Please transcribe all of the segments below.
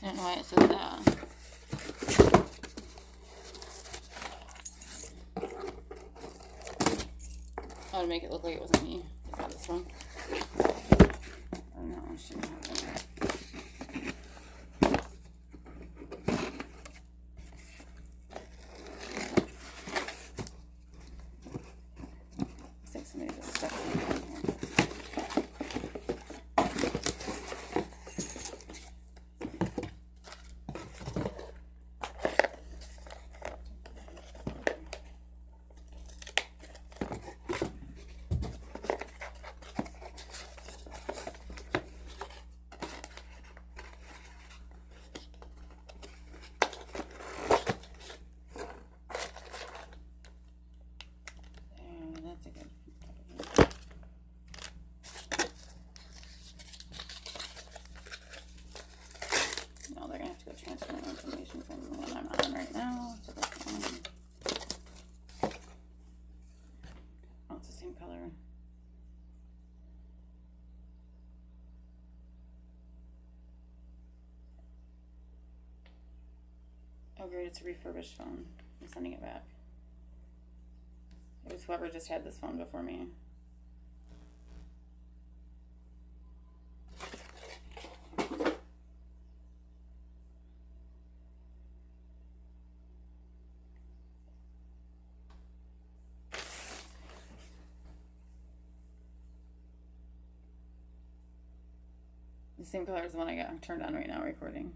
I don't know why it says that. Oh, to make it look like it wasn't me. I got this one. Oh no, I shouldn't have done that. Looks like somebody just stuck something in here. Transfer information from the one I'm on right now to this one. Oh, it's the same color. Oh great, it's a refurbished phone. I'm sending it back. It was whoever just had this phone before me. The same color as the one I got turned on right now recording.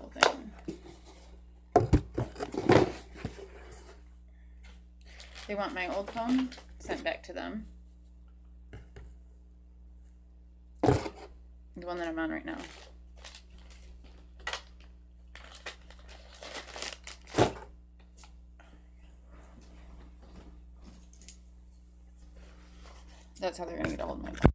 whole thing. They want my old phone sent back to them. The one that I'm on right now. That's how they're gonna get a hold of my phone.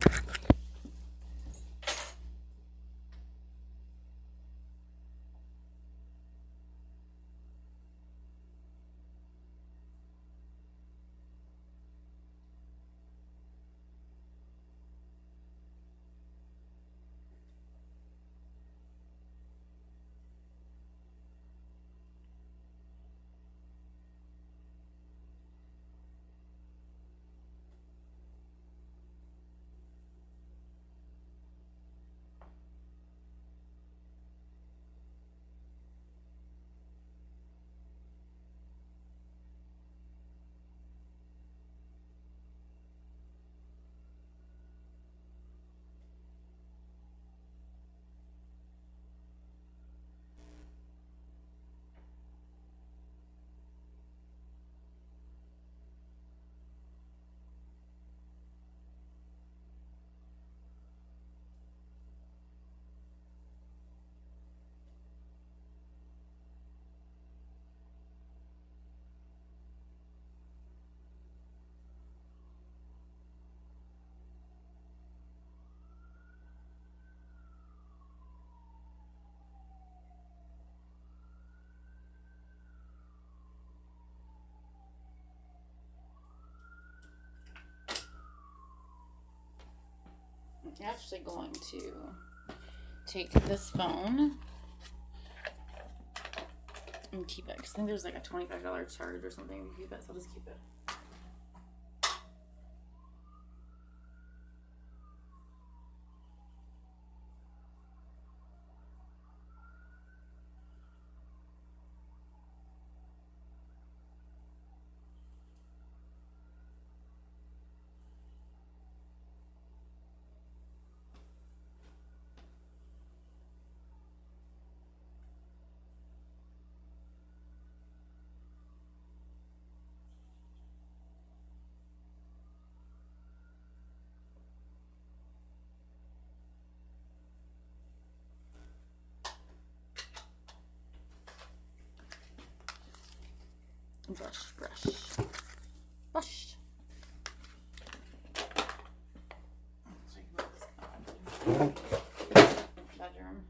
I'm actually going to take this phone and keep it, because I think there's like a $25 charge or something to keep it, so I'll just keep it. Brush, brush, brush. Bedroom.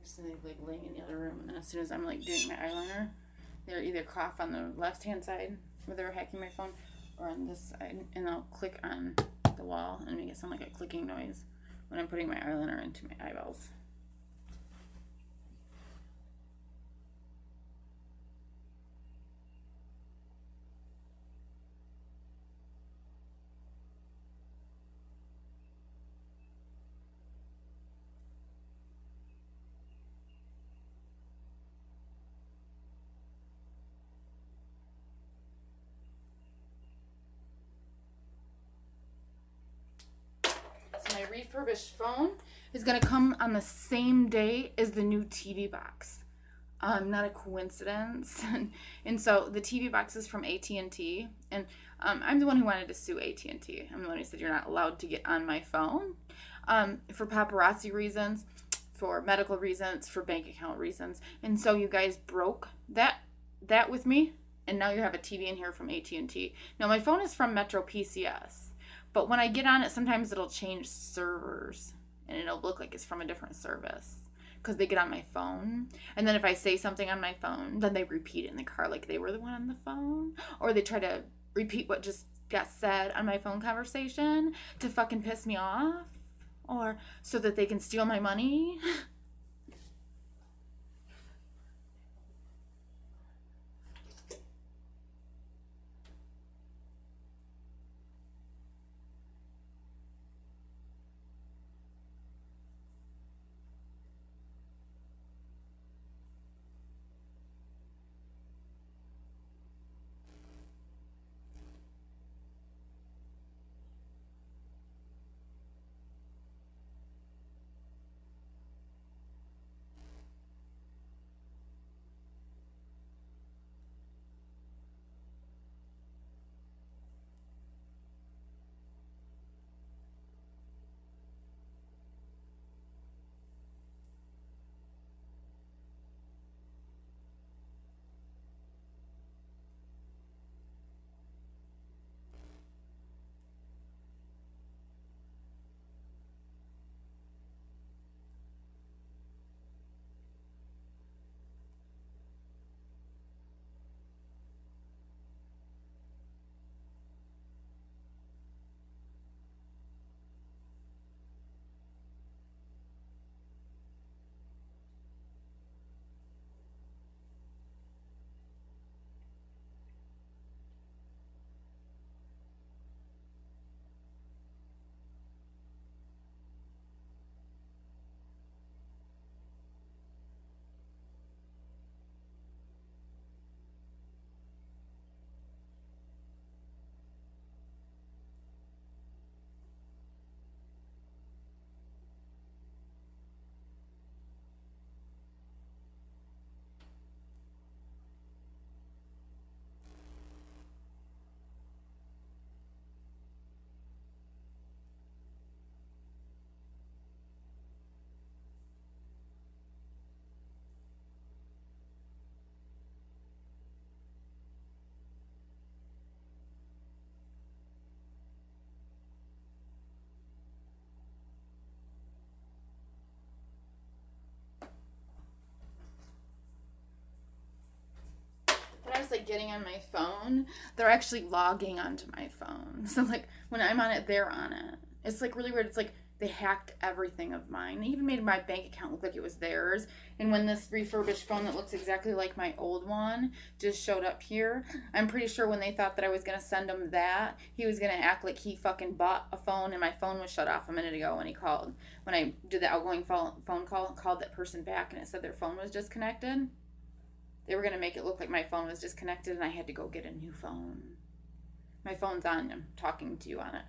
So they like laying in the other room, and then as soon as I'm like doing my eyeliner, they'll either cough on the left-hand side where they're hacking my phone, or on this side, and they'll click on the wall and make it sound like a clicking noise when I'm putting my eyeliner into my eyeballs. My refurbished phone is going to come on the same day as the new TV box. Not a coincidence. And so the TV box is from AT&T, and I'm the one who wanted to sue AT&T. I'm the one who said you're not allowed to get on my phone for paparazzi reasons, for medical reasons, for bank account reasons. And so you guys broke that with me, and now you have a TV in here from AT&T. Now my phone is from Metro PCS. But when I get on it, sometimes it'll change servers, and it'll look like it's from a different service because they get on my phone. And then if I say something on my phone, then they repeat it in the car like they were the one on the phone. Or they try to repeat what just got said on my phone conversation to fucking piss me off. Or so that they can steal my money. When I was like getting on my phone, they're actually logging onto my phone. So like when I'm on it, they're on it. It's like really weird. It's like they hacked everything of mine. They even made my bank account look like it was theirs. And when this refurbished phone that looks exactly like my old one just showed up here, I'm pretty sure when they thought that I was going to send him that, he was going to act like he fucking bought a phone and my phone was shut off a minute ago when he called. When I did the outgoing phone call, called that person back and it said their phone was disconnected. They were going to make it look like my phone was disconnected and I had to go get a new phone. My phone's on. I'm talking to you on it.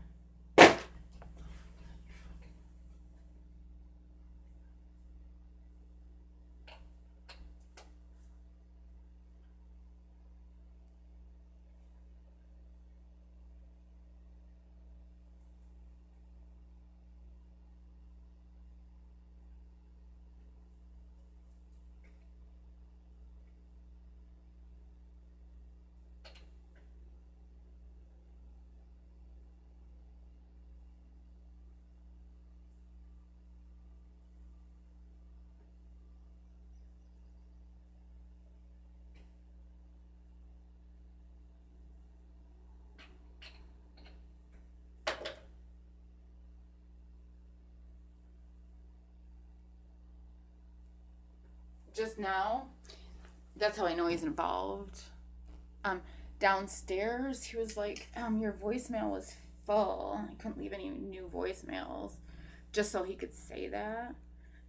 just now, that's how I know he's involved. Downstairs, he was like, your voicemail was full. I couldn't leave any new voicemails, just so he could say that.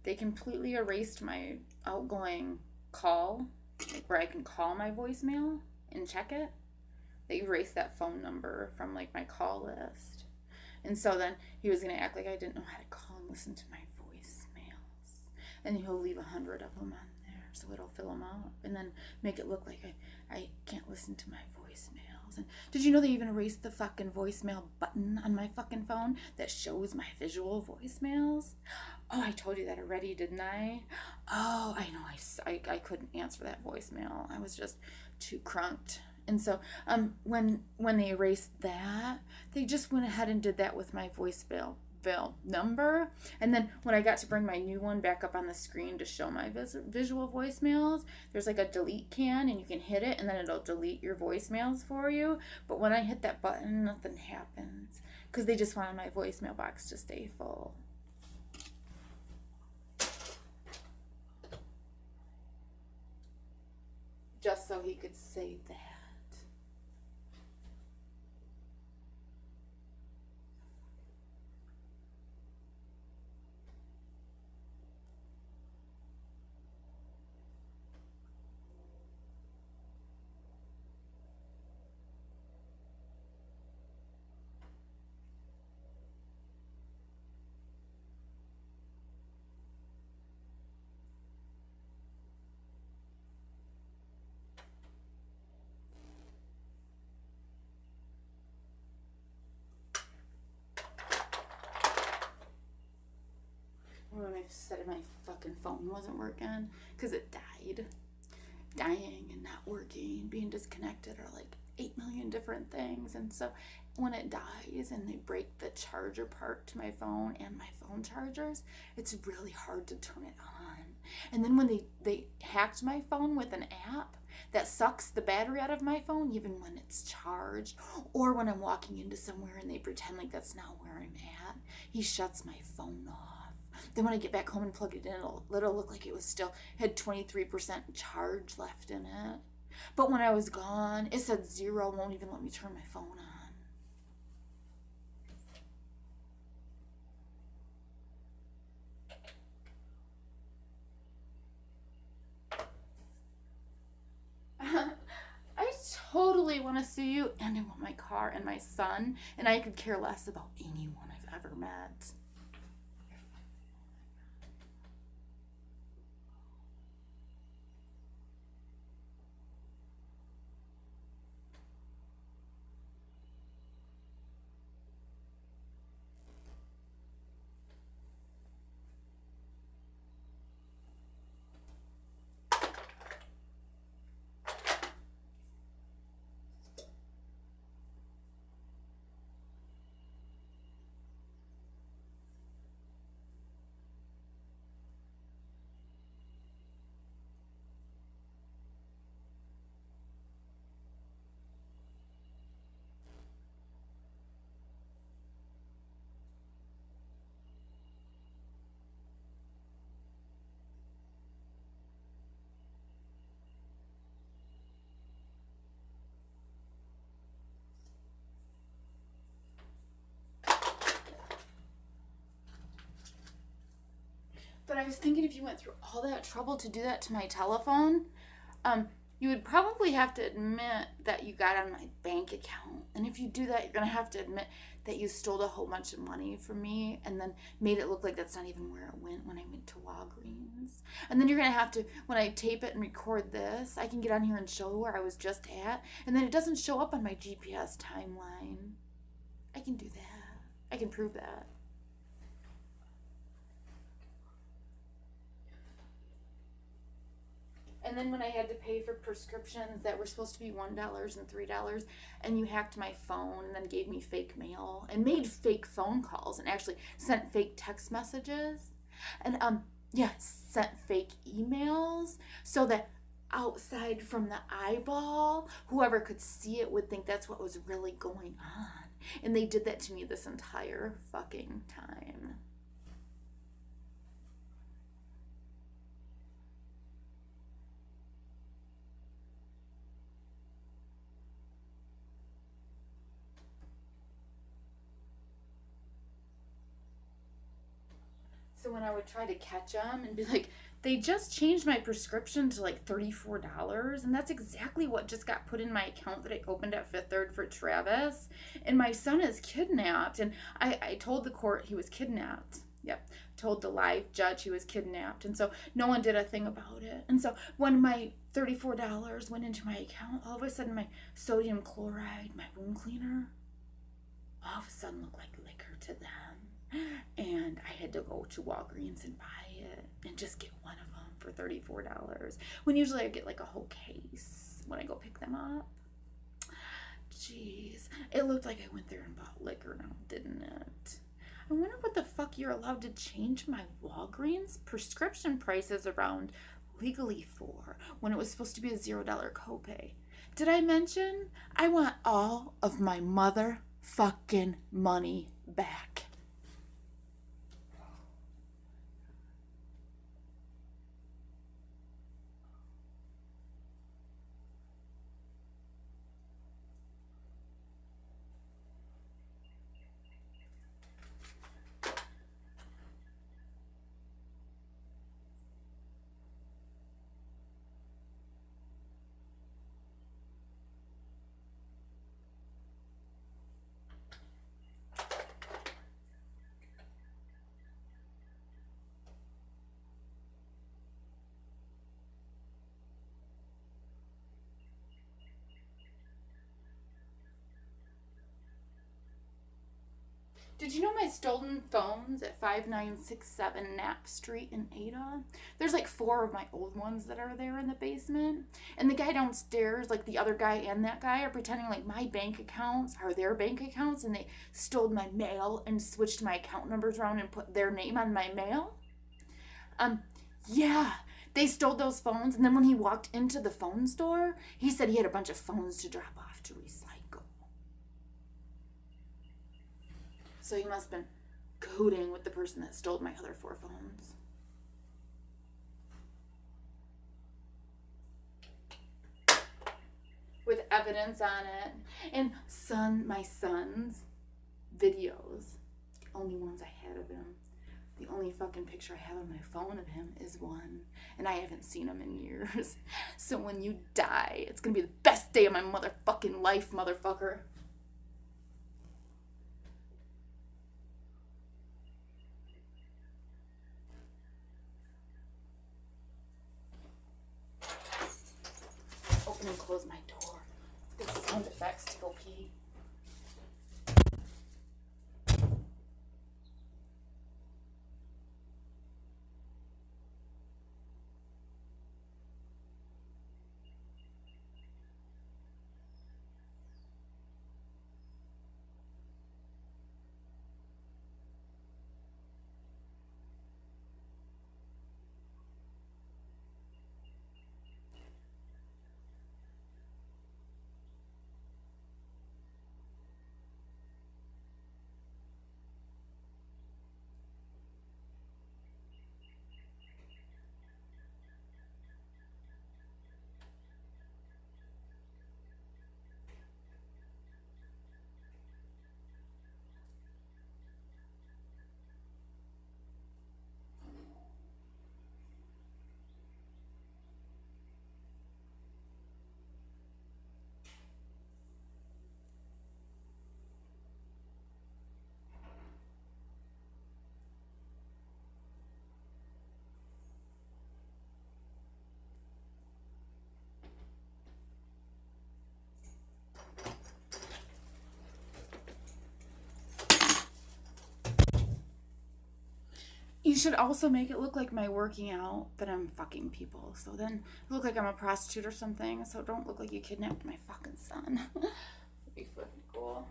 They completely erased my outgoing call, like where I can call my voicemail and check it. They erased that phone number from like my call list. And so then he was going to act like I didn't know how to call and listen to my voicemails. And he'll leave 100 of them on there so it'll fill them up. And then make it look like I can't listen to my voicemails. And did you know they even erased the fucking voicemail button on my fucking phone that shows my visual voicemails? Oh, I told you that already, didn't I? Oh, I know. I couldn't answer that voicemail. I was just too crunked. And so when they erased that, they just went ahead and did that with my voicemail number. And then when I got to bring my new one back up on the screen to show my visual voicemails, there's like a delete can, and you can hit it and then it'll delete your voicemails for you. But when I hit that button, nothing happens because they just wanted my voicemail box to stay full. Just so he could say that. When I said my fucking phone wasn't working because it died. Dying and not working, being disconnected are like 8 million different things. And so when it dies and they break the charger part to my phone and my phone chargers, it's really hard to turn it on. And then when they hacked my phone with an app that sucks the battery out of my phone even when it's charged, or when I'm walking into somewhere and they pretend like that's not where I'm at, he shuts my phone off. Then when I get back home and plug it in, it'll look like it was still had 23% charge left in it. But when I was gone, it said 0, won't even let me turn my phone on. I totally want to see you, and I want my car and my son, and I could care less about anyone I've ever met. But I was thinking if you went through all that trouble to do that to my telephone, you would probably have to admit that you got on my bank account. And if you do that, you're going to have to admit that you stole a whole bunch of money from me and then made it look like that's not even where it went when I went to Walgreens. And then you're going to have to, when I tape it and record this, I can get on here and show where I was just at. And then it doesn't show up on my GPS timeline. I can do that. I can prove that. And then when I had to pay for prescriptions that were supposed to be $1 and $3, and you hacked my phone and then gave me fake mail and made fake phone calls and actually sent fake text messages and sent fake emails so that outside from the eyeball, whoever could see it would think that's what was really going on. And they did that to me this entire fucking time. 」 . 」 « 」 « 」 « 」 « 」 « 」 « 」 « 」 « 」 « 」 « 」 « 」 « 」 « 」 « 」 « 」 « 」 « 」 « 」 « 」 « 」 « 」 « 」 « 」 « 」 « 」 « 」 « 」 « So when I would try to catch them and be like, they just changed my prescription to like $34, and that's exactly what just got put in my account that I opened at Fifth Third for Travis. And my son is kidnapped, and I told the court he was kidnapped. Yep, told the live judge he was kidnapped, and so no one did a thing about it. And so when my $34 went into my account, all of a sudden my sodium chloride, my room cleaner, all of a sudden looked like liquor to them. And I had to go to Walgreens and buy it and just get one of them for $34. When usually I get like a whole case when I go pick them up. Jeez, it looked like I went there and bought liquor now, didn't it? I wonder what the fuck you're allowed to change my Walgreens prescription prices around legally for when it was supposed to be a $0 copay. Did I mention I want all of my motherfucking money back? Did you know my stolen phone's at 5967 Knapp Street in Ada? There's like 4 of my old ones that are there in the basement. And the guy downstairs, like the other guy and that guy, are pretending like my bank accounts are their bank accounts, and they stole my mail and switched my account numbers around and put their name on my mail. Yeah, they stole those phones, and then when he walked into the phone store, he said he had a bunch of phones to drop off to recycle. So he must have been cahooting with the person that stole my other 4 phones. With evidence on it. And my son's videos, the only ones I had of him, the only fucking picture I have on my phone of him is one. And I haven't seen him in years. So when you die, it's gonna be the best day of my motherfucking life, motherfucker. Open and close my door. Get sound effects to go pee. You should also make it look like my working out, that I'm fucking people. So then it look like I'm a prostitute or something. So don't look like you kidnapped my fucking son. That'd be fucking cool.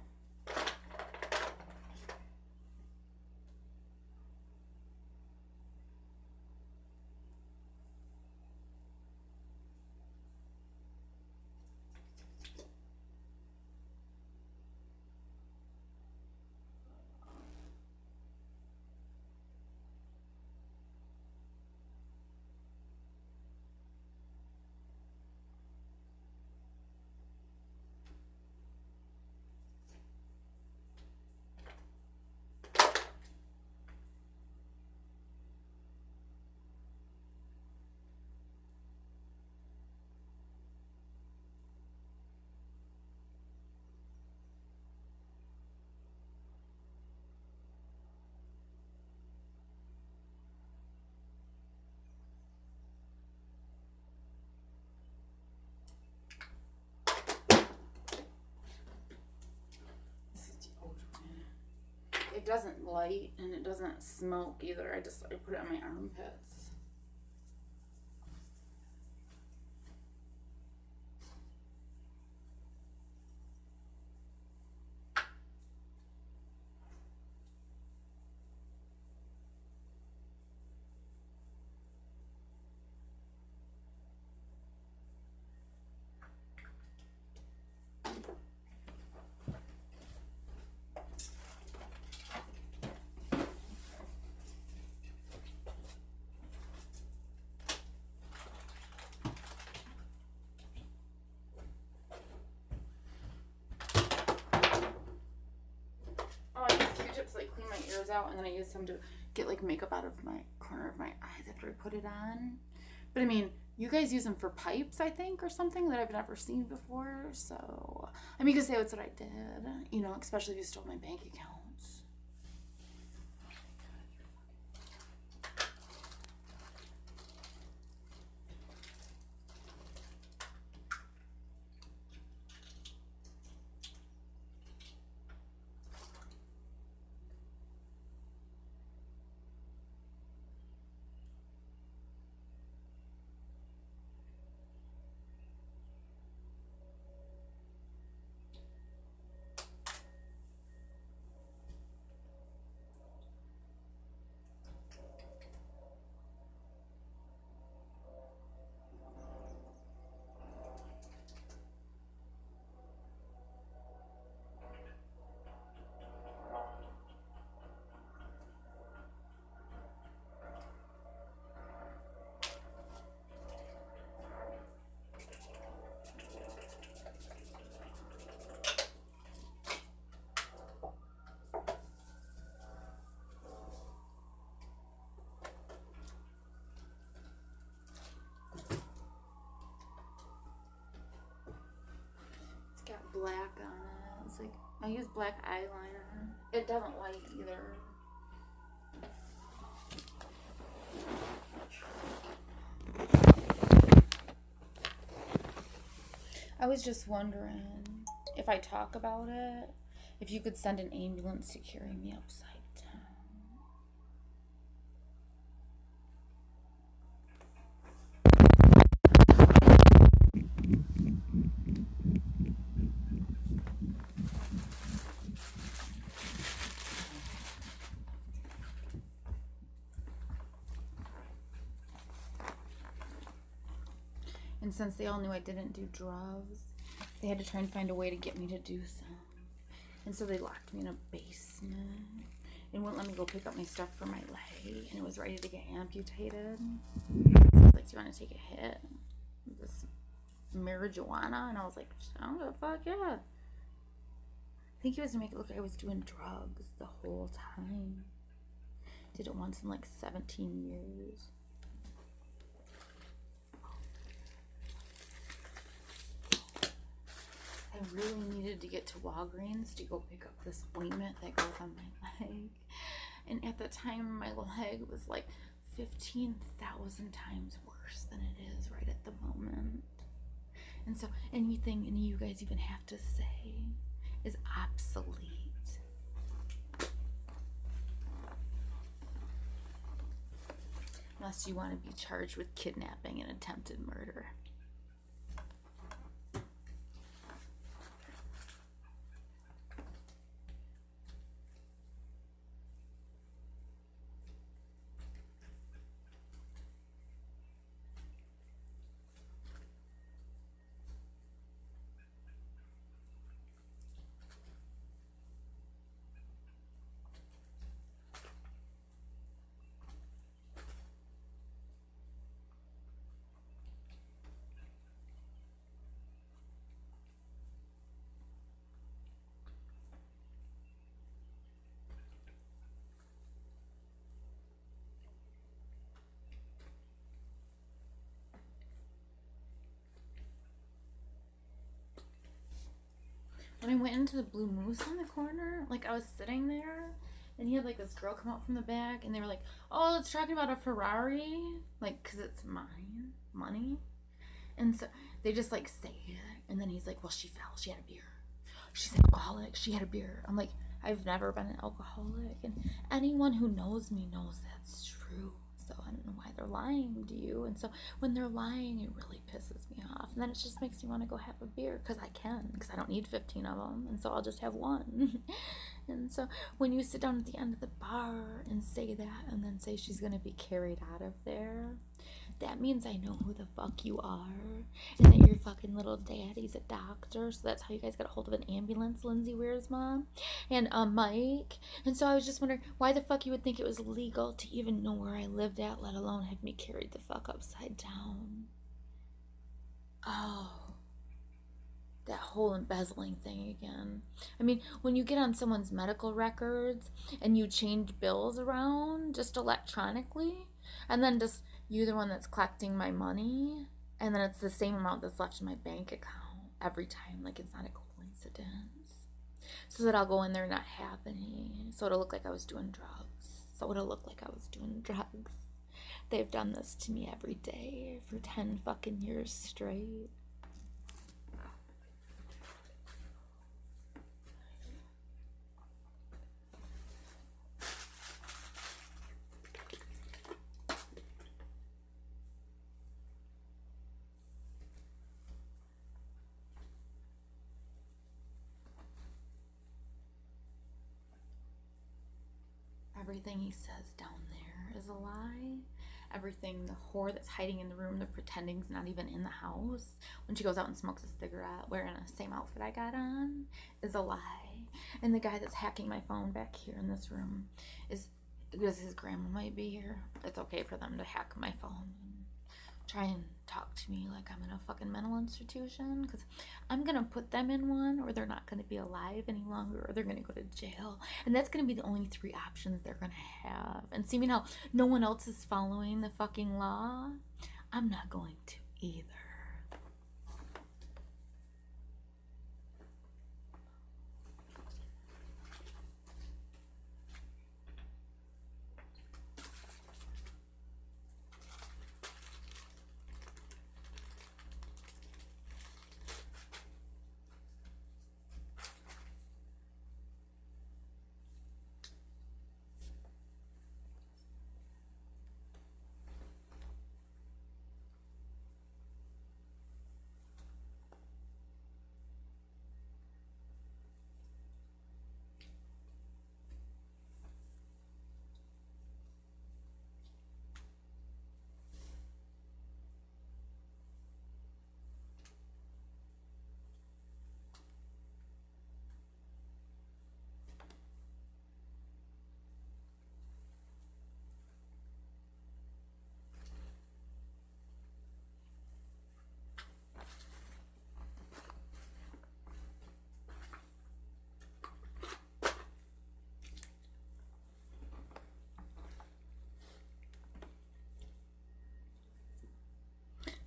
doesn't light and it doesn't smoke either. I put it on my armpits. Like clean my ears out, and then I use some to get like makeup out of my corner of my eyes after I put it on. But I mean, you guys use them for pipes, I think, or something that I've never seen before. So I mean, you could say that's what I did, you know, especially if you stole my bank accounts. Black on it. It's like I use black eyeliner. It doesn't light either. I was just wondering if I talk about it, if you could send an ambulance to carry me upside down. And since they all knew I didn't do drugs, they had to try and find a way to get me to do some. And so they locked me in a basement and wouldn't let me go pick up my stuff for my leg. And it was ready to get amputated. I was like, do you want to take a hit? This marijuana? And I was like, I don't give a fuck, yeah. I think he was to make it look like I was doing drugs the whole time. Did it once in like 17 years. I really needed to get to Walgreens to go pick up this ointment that goes on my leg. And at the time, my leg was like 15,000 times worse than it is right at the moment. And so anything any of you guys even have to say is obsolete. Unless you want to be charged with kidnapping and attempted murder. When I went into the Blue Moose on the corner, like I was sitting there and he had like this girl come out from the back and they were like, oh, let's talk about a Ferrari, like, cause it's mine, money. And so they just like say it. And then he's like, well, she fell, she had a beer. She's an alcoholic, she had a beer. I'm like, I've never been an alcoholic, and anyone who knows me knows that's true. So I don't know why they're lying to you. And so when they're lying, it really pisses me off. And then it just makes me want to go have a beer because I can, because I don't need 15 of them. And so I'll just have one. And so when you sit down at the end of the bar and say that, and then say she's going to be carried out of there, that means I know who the fuck you are, and that your fucking little daddy's a doctor, so that's how you guys got a hold of an ambulance, Lindsay Weir's mom, and Mike. And so I was just wondering why the fuck you would think it was legal to even know where I lived at, let alone have me carried the fuck upside down. Oh, that whole embezzling thing again. I mean, when you get on someone's medical records and you change bills around just electronically, and then just you the one that's collecting my money, and then it's the same amount that's left in my bank account every time, like it's not a coincidence. So that I'll go in there and not have any, so it'll look like I was doing drugs. So it'll look like I was doing drugs. They've done this to me every day for 10 fucking years straight. Everything he says down there is a lie. Everything, the whore that's hiding in the room, the pretending's not even in the house, when she goes out and smokes a cigarette wearing the same outfit I got on, is a lie. And the guy that's hacking my phone back here in this room is, because his grandma might be here, it's okay for them to hack my phone and try and talk to me like I'm in a fucking mental institution, because I'm gonna put them in one, or they're not gonna be alive any longer, or they're gonna go to jail, and that's gonna be the only 3 options they're gonna have. And seeing how no one else is following the fucking law, I'm not going to either.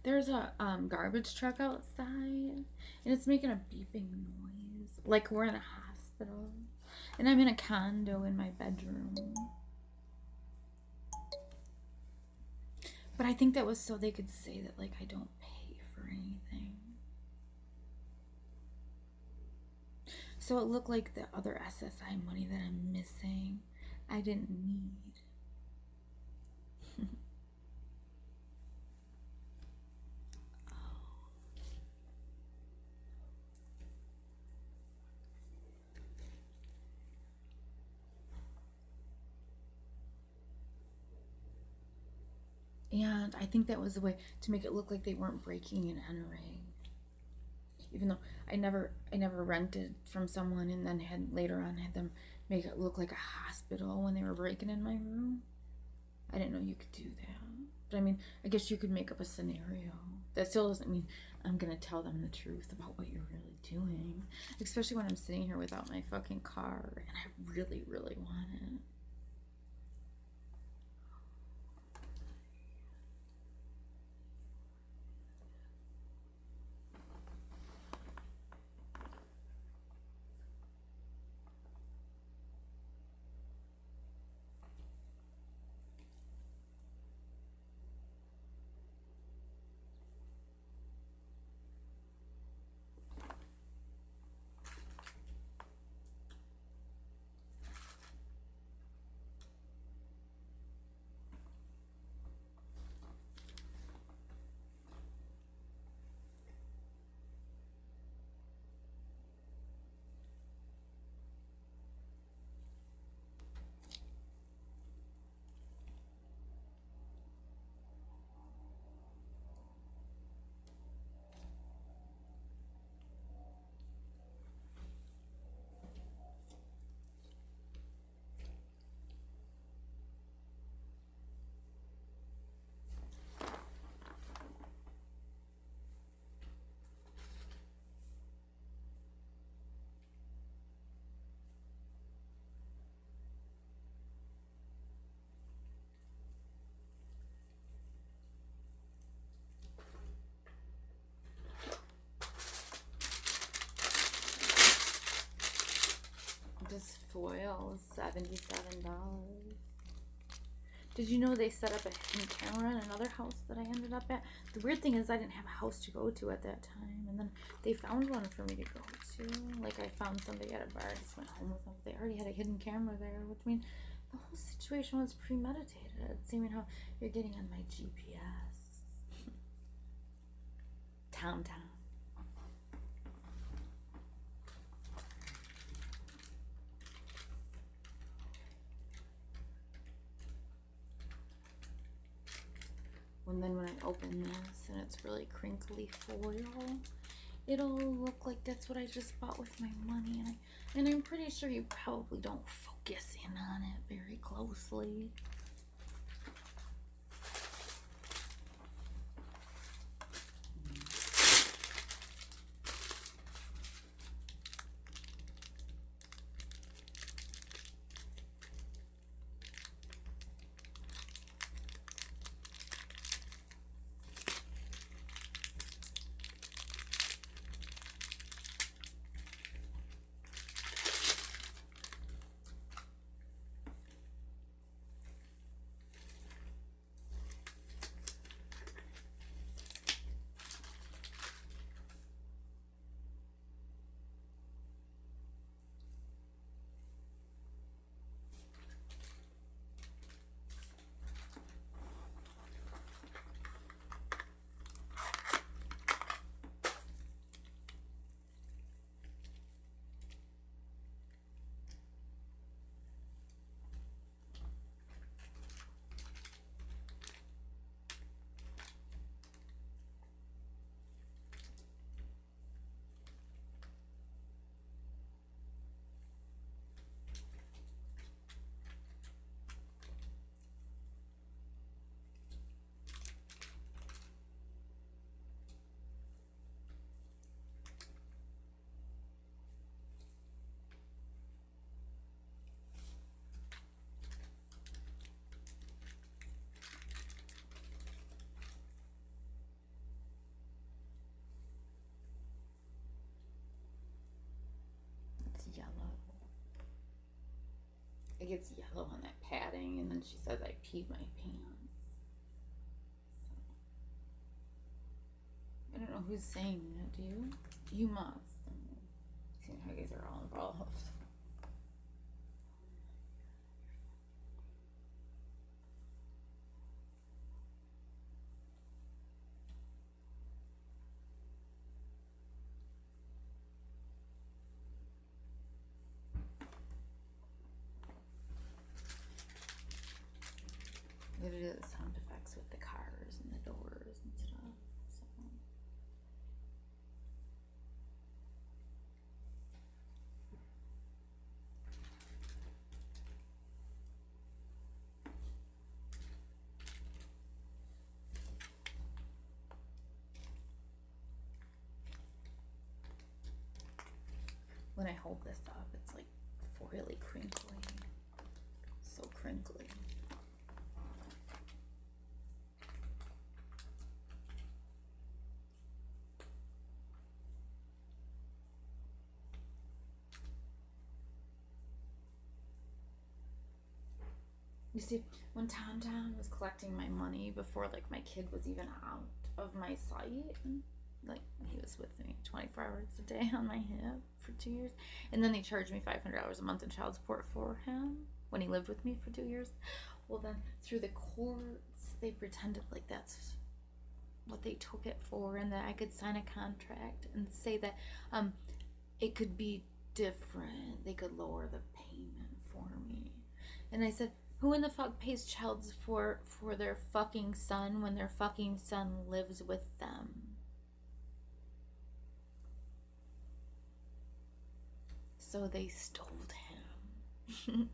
There's a garbage truck outside, and it's making a beeping noise, like we're in a hospital, and I'm in a condo in my bedroom. But I think that was so they could say that, like, I don't pay for anything. So it looked like the other SSI money that I'm missing, I didn't need. And I think that was the way to make it look like they weren't breaking and entering. Even though I never rented from someone and then later on had them make it look like a hospital when they were breaking in my room. I didn't know you could do that. But I mean, I guess you could make up a scenario. That still doesn't mean I'm gonna tell them the truth about what you're really doing. Especially when I'm sitting here without my fucking car and I really, really want it. foil is $77. Did you know they set up a hidden camera in another house that I ended up at? The weird thing is I didn't have a house to go to at that time. And then they found one for me to go to. Like I found somebody at a bar. I just went home with them. They already had a hidden camera there, which means the whole situation was premeditated. Seeing how you're getting on my GPS. Town. And then when I open this and it's really crinkly foil, it'll look like that's what I just bought with my money. And I'm pretty sure you probably don't focus in on it very closely. Yellow. It gets yellow on that padding, and then she says I peed my pants. So, I don't know who's saying that, do you? You must. See how you guys are all involved. I'm gonna do the sound effects with the cars and the doors and stuff. So. When I hold this up, it's like really crinkly. So crinkly. You see, when Tom was collecting my money before, like, my kid was even out of my sight, like, he was with me 24 hours a day on my hip for 2 years, and then they charged me $500 a month in child support for him when he lived with me for 2 years. Well, then, through the courts, they pretended like that's what they took it for, and that I could sign a contract and say that it could be different. They could lower the payment for me. And I said, who in the fuck pays child support for their fucking son when their fucking son lives with them? So they stole him.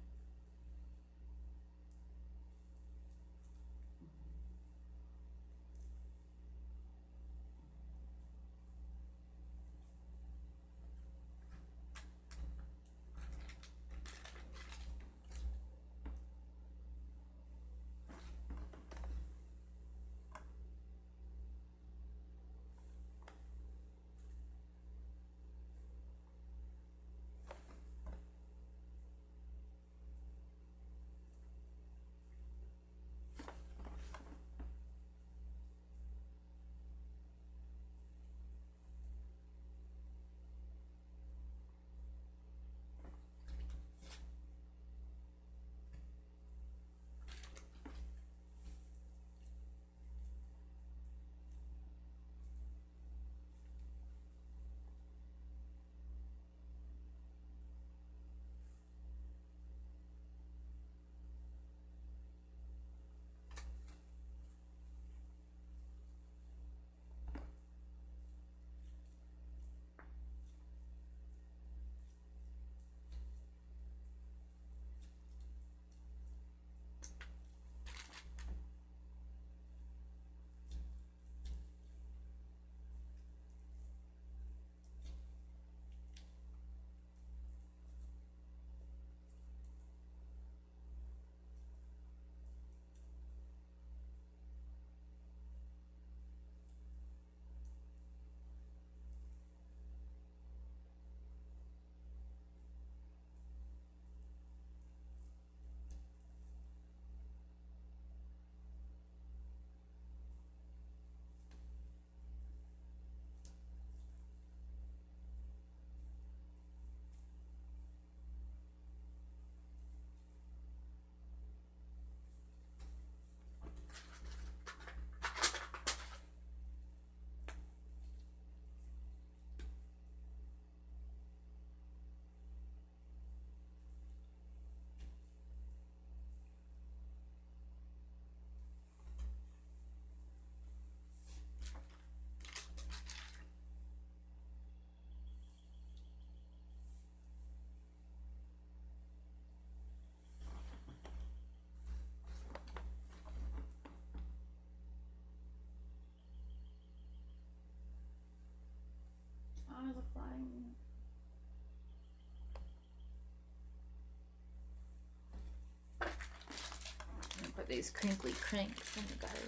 put these crinkly crinks in the garbage.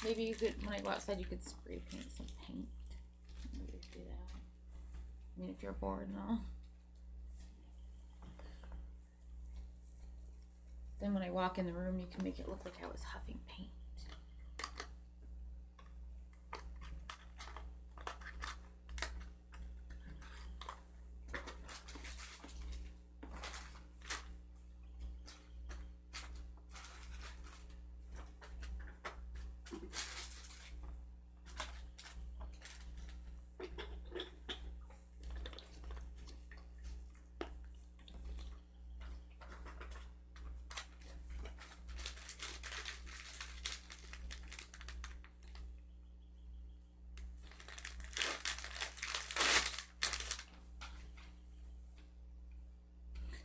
Maybe you could, when I go outside, you could spray paint some paint. Maybe do that. I mean, if you're bored and all. Then when I walk in the room, you can make it look like I was huffing paint.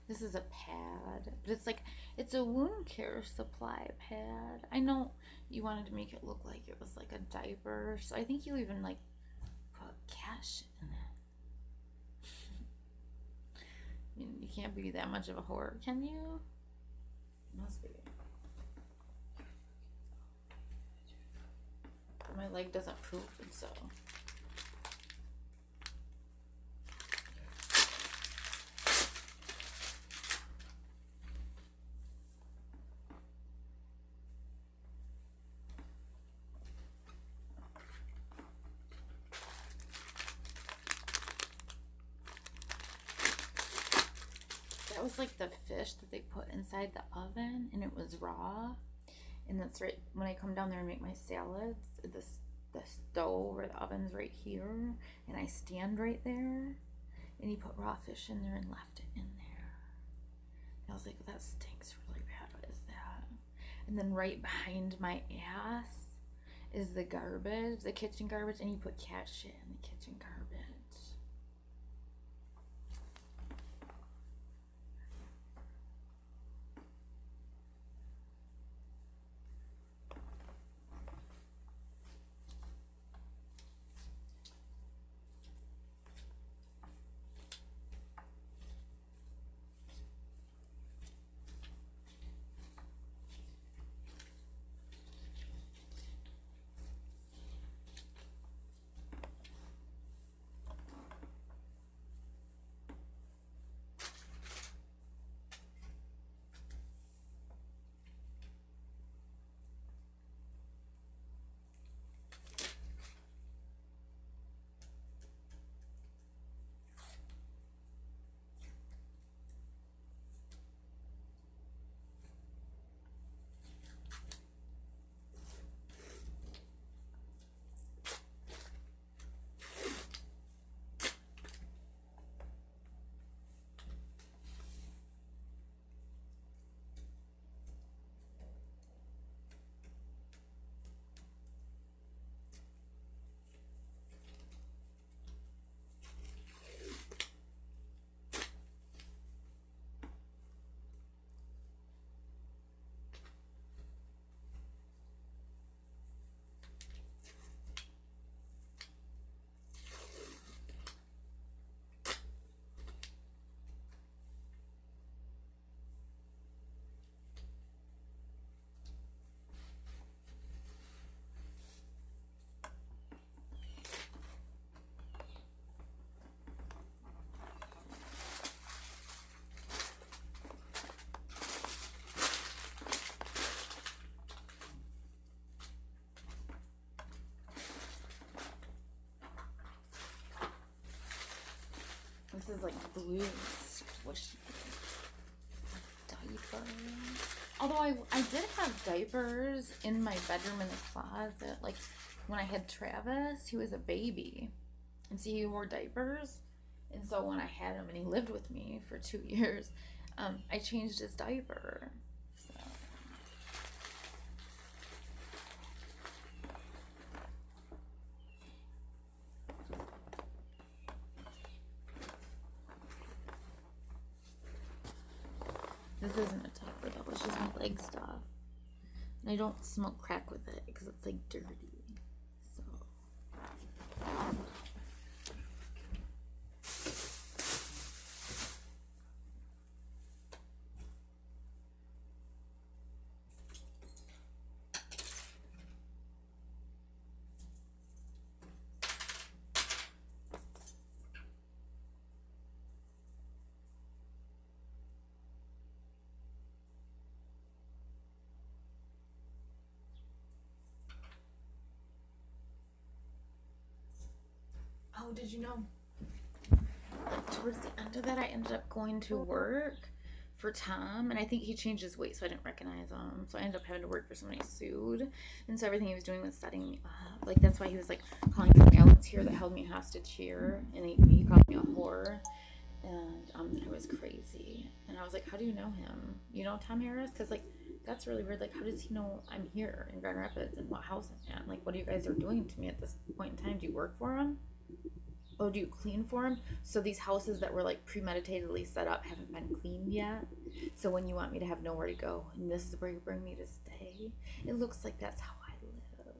This is a pad, but it's like, it's a wound care supply pad. I know you wanted to make it look like it was like a diaper, so I think you even like put cash in it. I mean, you can't be that much of a whore, can you? Must be. My leg doesn't poop, and so. That was like the fish that they put inside the oven, and it was raw. And that's right when I come down there and make my salads. The stove or the oven's right here, and I stand right there. And he put raw fish in there and left it in there. And I was like, that stinks really bad. What is that? And then right behind my ass is the garbage, the kitchen garbage, and he put cat shit in the kitchen garbage. This is like blue and squishy. Diapers. Although I did have diapers in my bedroom in the closet. Like when I had Travis, he was a baby. And see, he wore diapers. And so when I had him and he lived with me for 2 years, I changed his diaper. So. This isn't a diaper though, it's just my leg stuff. And I don't smoke crack with it because it's like dirty. So. Oh, did you know? Towards the end of that, I ended up going to work for Tom, and I think he changed his weight, so I didn't recognize him. So I ended up having to work for somebody sued, and so everything he was doing was setting me up. Like, that's why he was like calling me the Alex here that held me hostage here, and he called me a whore, and it was crazy. And I was like, how do you know him? You know Tom Harris? Because like that's really weird. Like, how does he know I'm here in Grand Rapids and what house I'm at? Like, what are you guys are doing to me at this point in time? Do you work for him? Oh, do you clean for him? So these houses that were like premeditatedly set up haven't been cleaned yet. So when you want me to have nowhere to go, and this is where you bring me to stay, it looks like that's how I live.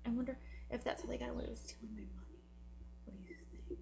I wonder if that's how they got away with stealing my money. What do you think?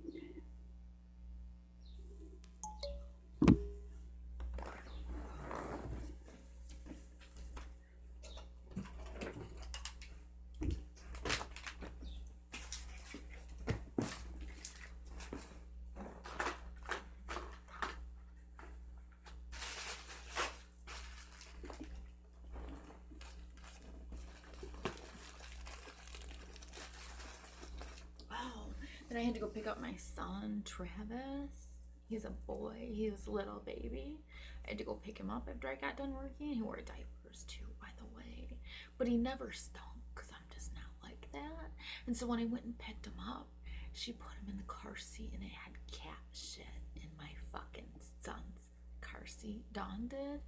Then I had to go pick up my son, Travis. He's a boy. He's a little baby. I had to go pick him up after I got done working. He wore diapers too, by the way. But he never stunk because I'm just not like that. And so when I went and picked him up, she put him in the car seat and it had cat shit in my fucking son's car seat. Dawn did.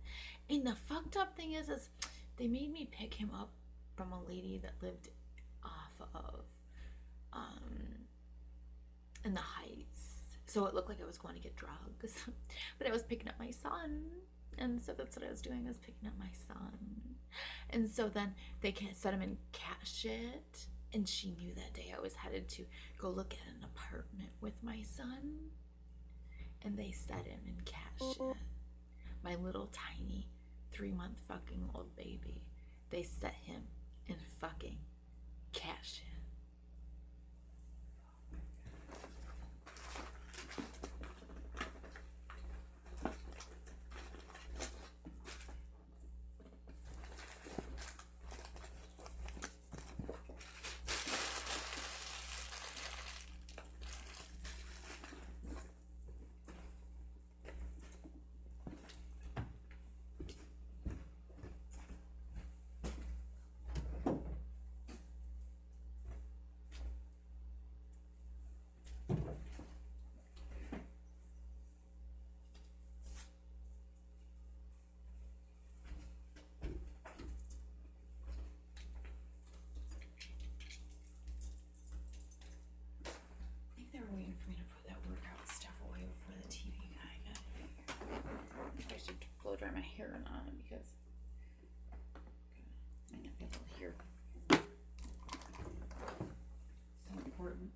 And the fucked up thing is they made me pick him up from a lady that lived off of in the Heights, so it looked like I was going to get drugs. But I was picking up my son, and so that's what I was doing, was picking up my son. And so then they set him in cat shit, and she knew that day I was headed to go look at an apartment with my son, and they set him in cat shit. My little tiny 3-month fucking old baby, they set him in fucking cat shit. Waiting for me to put that workout stuff away before the TV guy got here. I should blow dry my hair or not, because I might not be able to hear. So important.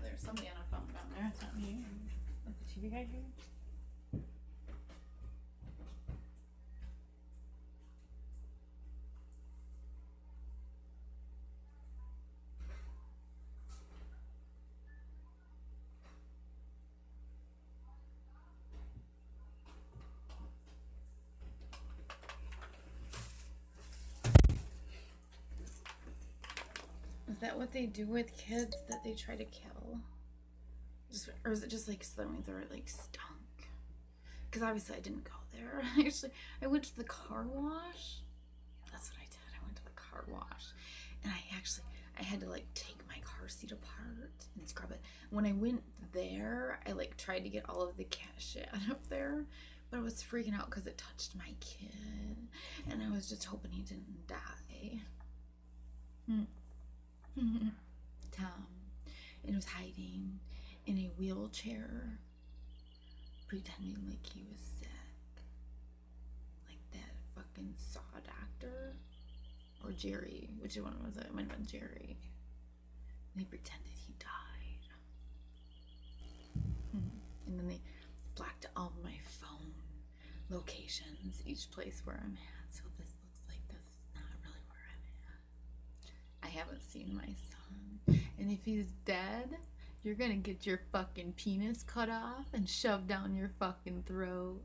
There's somebody on a phone down there. It's not me. TV guy here? Is that what they do with kids that they try to kill? Or is it just like so that means they're like stunk? Because obviously I didn't go there. I went to the car wash. That's what I did. I went to the car wash, and I had to like take my car seat apart and scrub it. When I went there, I like tried to get all of the cat shit out of there, but I was freaking out because it touched my kid, and I was just hoping he didn't die. Tom, and he was hiding in a wheelchair, pretending like he was sick, like that fucking Saw doctor, or Jerry, which one was it? It might have been Jerry. And they pretended he died, and then they blocked all my phone locations, each place where I'm at, so this looks like this is not really where I'm at. I haven't seen my son, and if he's dead, You're gonna get your fucking penis cut off and shoved down your fucking throat.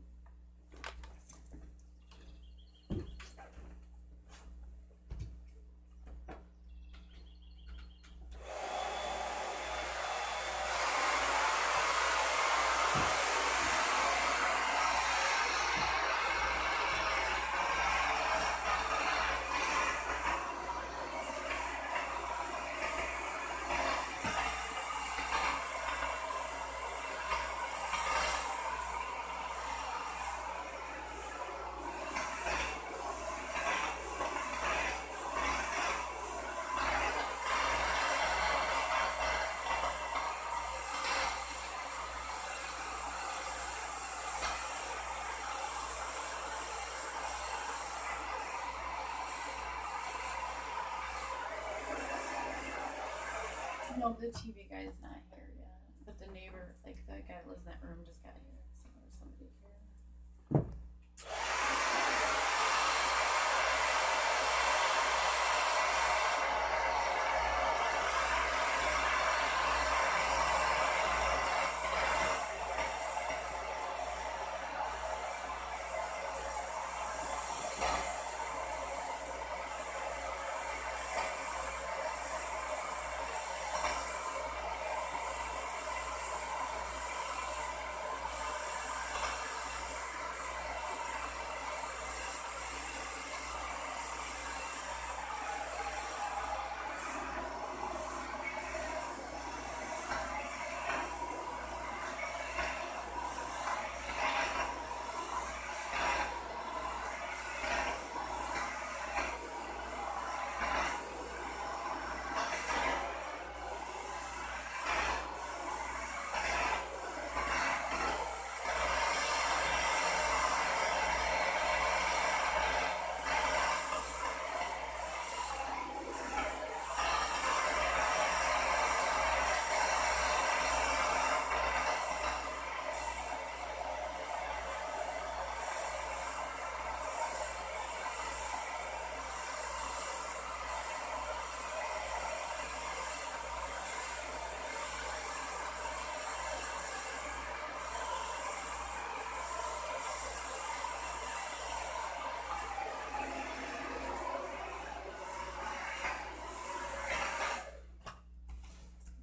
No, the TV guy is not here yet. But the neighbor, like the guy that lives in that room, just got here. So there's somebody here.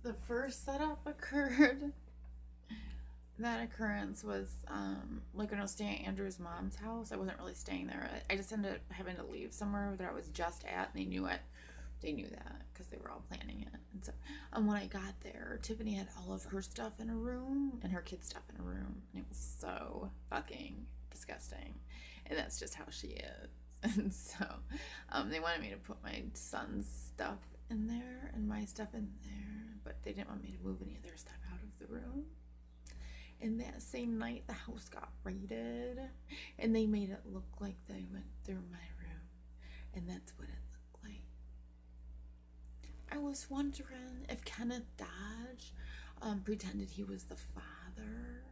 The first setup occurred. That occurrence was like when I was staying at Andrew's mom's house. I wasn't really staying there. I just ended up having to leave somewhere that I was just at, and they knew it. They knew that because they were all planning it. And so when I got there, Tiffany had all of her stuff in a room and her kids' stuff in a room, and it was so fucking disgusting. And that's just how she is. And so they wanted me to put my son's stuff in there and my stuff in there, but they didn't want me to move any of their stuff out of the room. And that same night, the house got raided, and they made it look like they went through my room, and that's what it looked like. I was wondering if Kenneth Dodge pretended he was the father.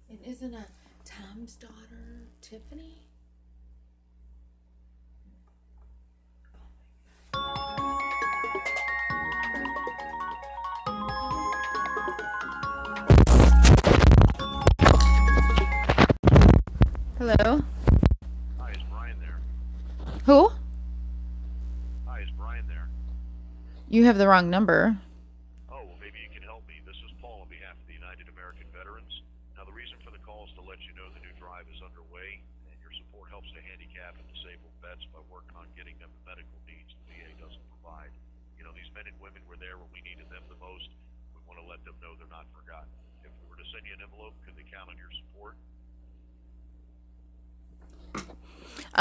And isn't a Tom's daughter Tiffany? Hello? Hi, is Brian there? Who? Hi, is Brian there? You have the wrong number. Oh, well, maybe you can help me. This is Paul on behalf of the United American Veterans. Now, the reason for the call is to let you know the new drive is underway, and your support helps to handicap and disabled vets by working on getting them the medical needs the VA doesn't provide. You know, these men and women were there when we needed them the most. We want to let them know they're not forgotten. If we were to send you an envelope, could they count on your support?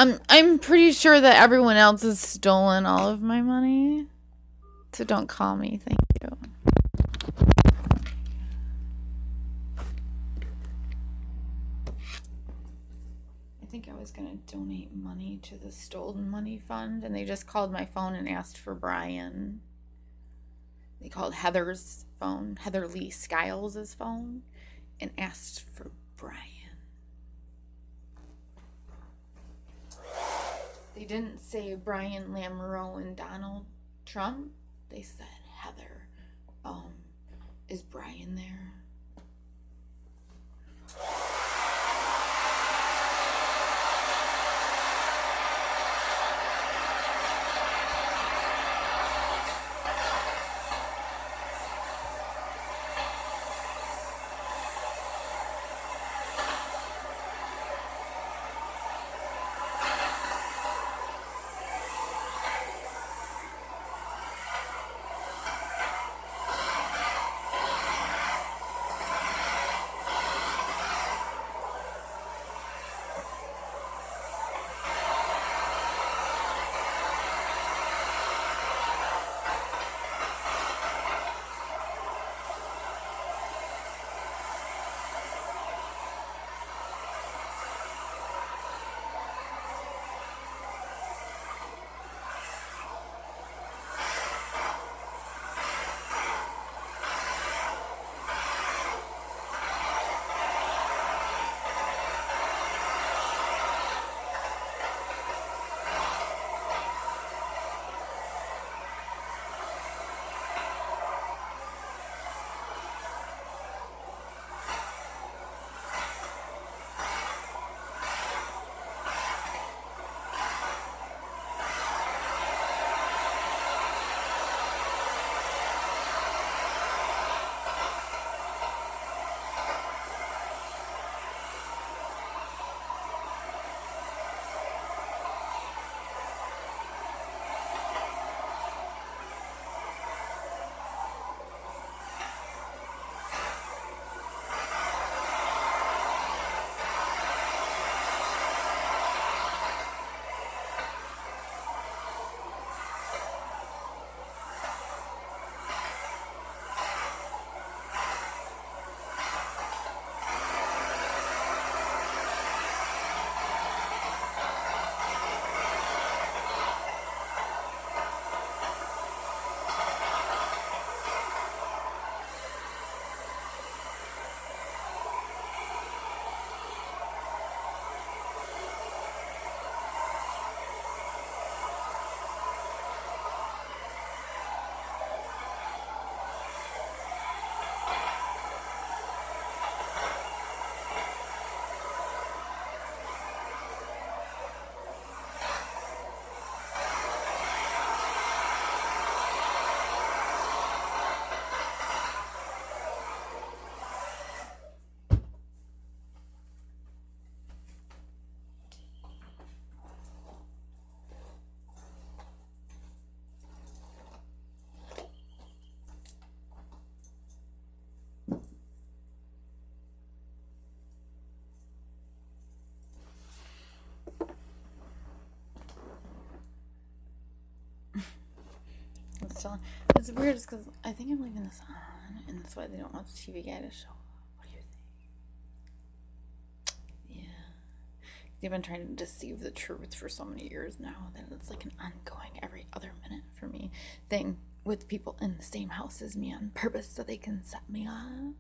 I'm pretty sure that everyone else has stolen all of my money. So don't call me, thank you. I think I was gonna donate money to the Stolen Money Fund, and they just called my phone and asked for Brian. They called Heather's phone, Heather Lee Skiles' phone, and asked for Brian. They didn't say Brian Lamoureux and Donald Trump. They said Heather. Is Brian there? It's weird because I think I'm leaving this on, and that's why they don't want the TV guy to show up. What do you think? Yeah. They've been trying to deceive the truth for so many years now that it's like an ongoing every other minute for me thing with people in the same house as me on purpose so they can set me up.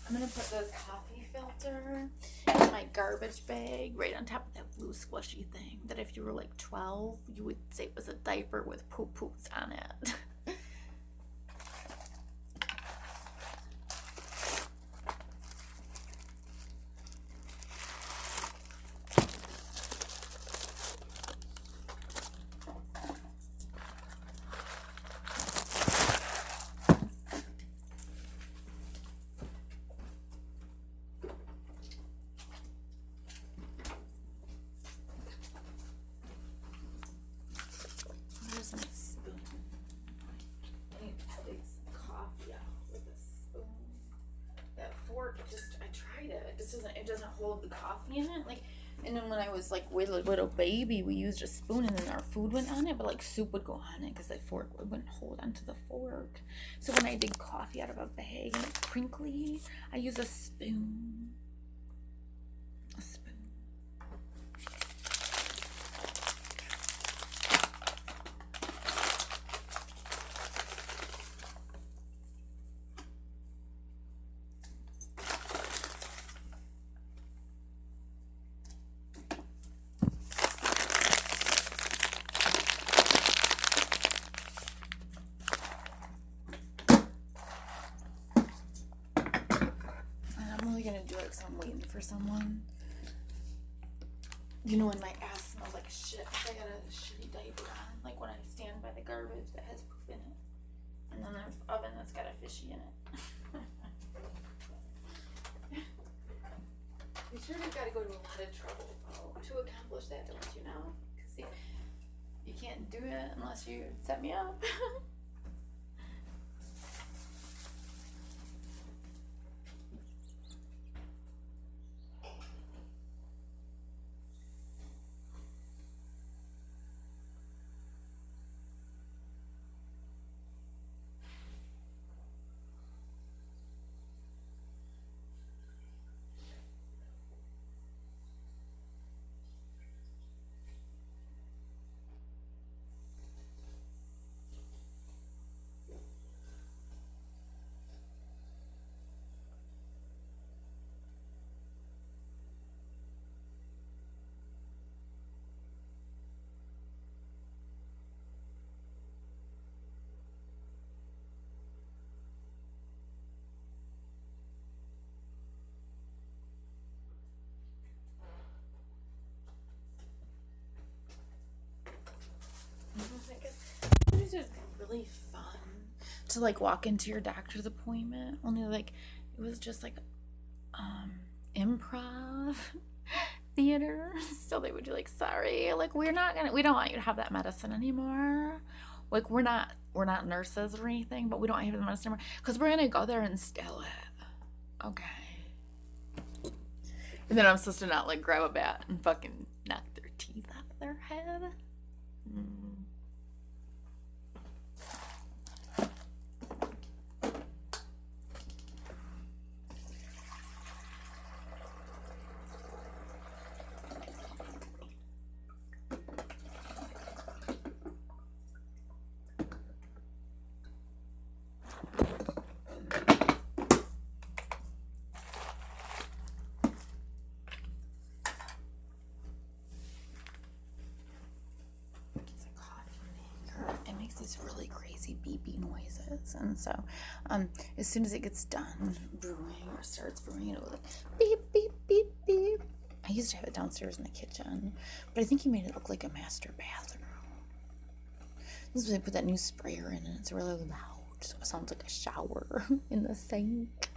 I'm gonna put this coffee filter in my garbage bag right on top of that blue squishy thing that if you were like 12, you would say it was a diaper with poo-poos on it. It doesn't hold the coffee in it, like, and then when I was like with a little baby, we used a spoon and then our food went on it, but like soup would go on it because the fork wouldn't hold onto the fork. So when I did coffee out of a bag and it's crinkly, I use a spoon. because I'm waiting for someone. You know when my ass smells like shit, I got a shitty diaper on. Like when I stand by the garbage that has poop in it. And then there's the oven that's got a fishy in it. We sure have got to go to a lot of trouble to accomplish that, don't you know? Because see, you can't do it unless you set me up. It's just really fun to like walk into your doctor's appointment. Only like it was just like improv theater. So they would be like, sorry, like we don't want you to have that medicine anymore. Like we're not nurses or anything, but we don't have the medicine anymore because we're gonna go there and steal it. Okay. And then I'm supposed to not like grab a bat and fucking knock their teeth out of their head. These really crazy beepy noises, and so as soon as it gets done brewing or starts brewing, it'll like beep beep beep beep. I used to have it downstairs in the kitchen, but I think he made it look like a master bathroom. This is when they put that new sprayer in, and it's really loud, so it sounds like a shower in the sink.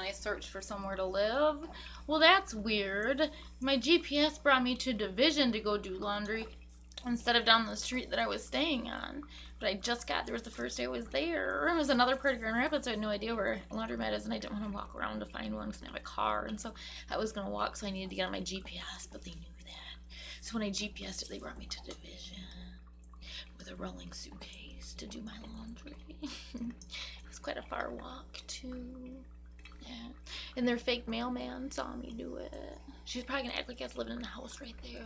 I searched for somewhere to live. Well, that's weird. My GPS brought me to Division to go do laundry instead of down the street that I was staying on. But I just got there. Was the first day I was there. It was another part of Grand Rapids. I had no idea where a laundromat is, and I didn't want to walk around to find one because I have a car. And so I was going to walk, so I needed to get on my GPS, but they knew that. So when I GPSed it, they brought me to Division with a rolling suitcase to do my laundry. It was quite a far walk, too. Yeah. And their fake mailman saw me do it. She's probably going to act like I was living in the house right there.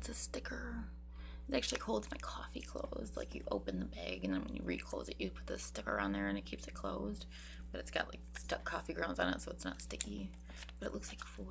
a sticker. It actually holds my coffee closed. Like you open the bag and then when you reclose it, you put the sticker on there and it keeps it closed. But it's got like stuck coffee grounds on it, so it's not sticky. But it looks like foil.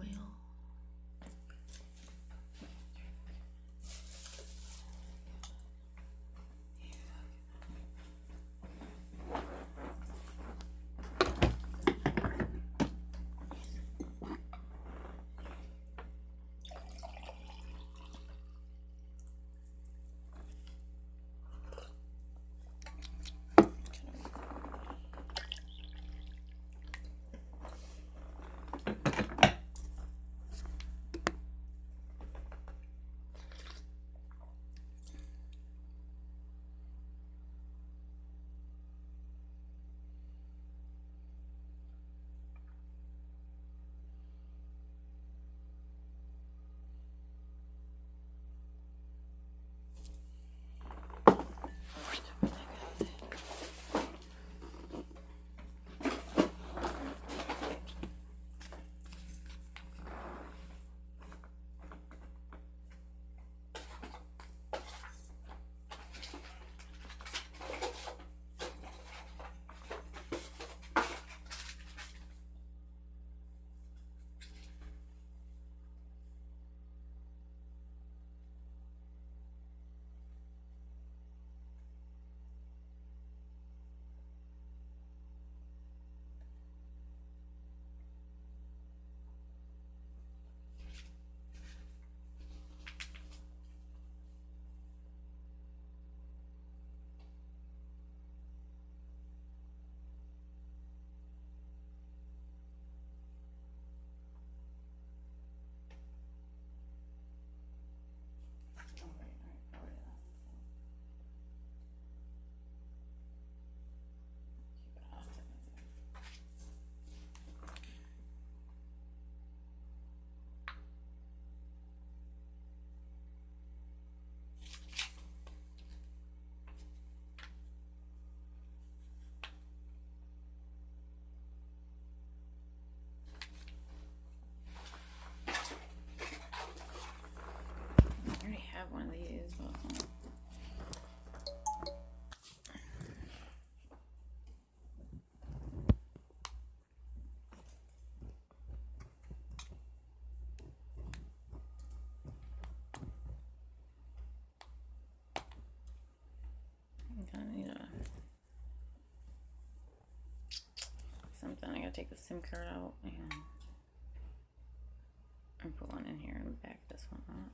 Have one of these, but I kind of need something. I gotta take the SIM card out and put one in here and back this one up.